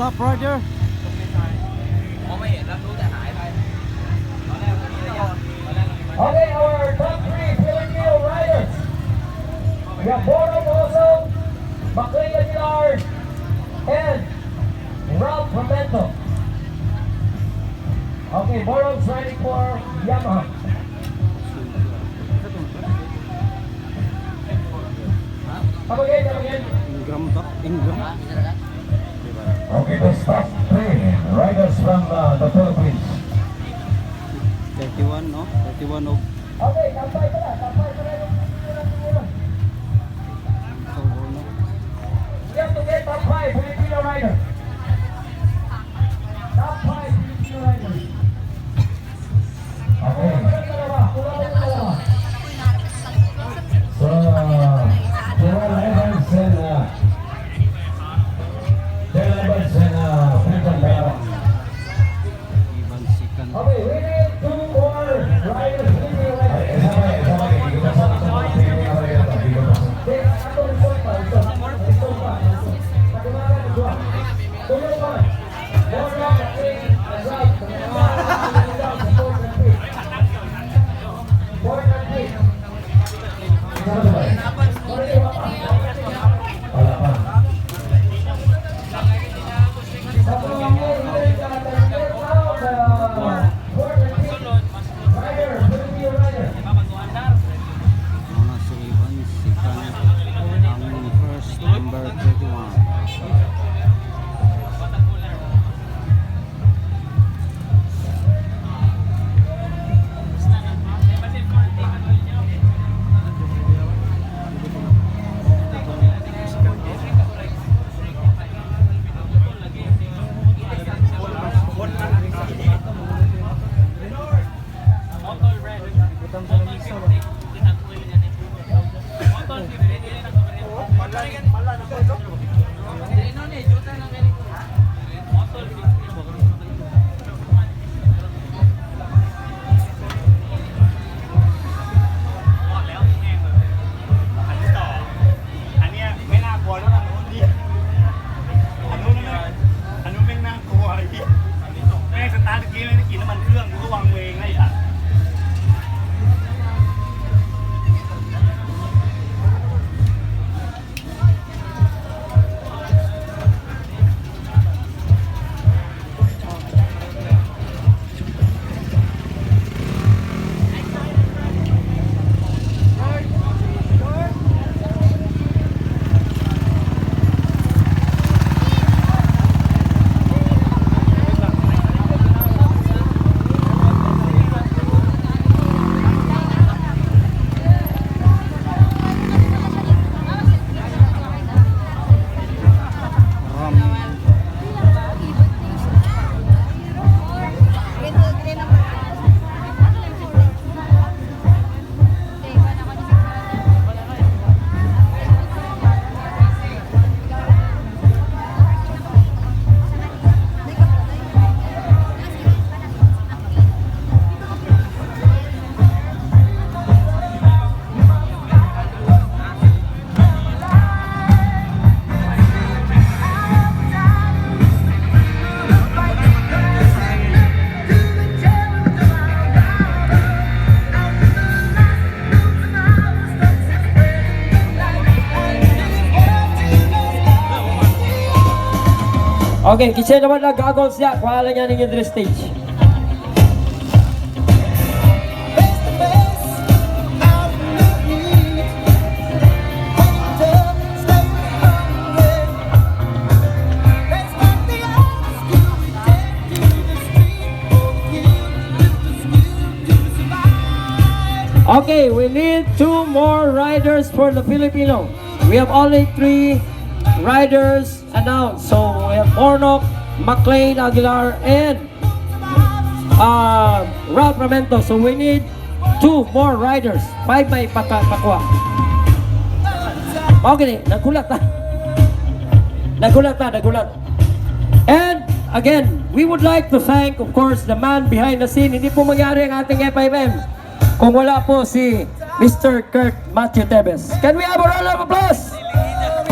top rider. Okay, our top 3 Filipino riders. We have Borong also, McLean Aguilar, and Ralph Ramento. Okay, Borong's riding for Yamaha. Come again. Ingram to. Ingram. Okay, the top 3 riders from the Philippines. 31, no? 31 of Okay, tampay pa na yung October, no? We have to get top 5 Filipino riders. Top 5 Filipino riders. Okay. So, Joel Evans and Quinton Barra. Ivan Sikan. Okay, we need 2 more riders. Filipino riders. Muna si Ivan Sikan. Ang first number 31. Okay, kisya naman na goggles niya. Kuha lang niya ninyo dito stage. Okay, we need 2 more riders for the Filipino. We have only 3 riders announced. So we have Bornok, McLean Aguilar, and Ralph Ramento. So we need 2 more riders. 5 may pakwa. Okay, nagulat. And again, we would like to thank, of course, the man behind the scene. Hindi po mangyari ang ating FIM kung wala po si Mr. Kurt Matthew Tebes. Can we have a round of applause?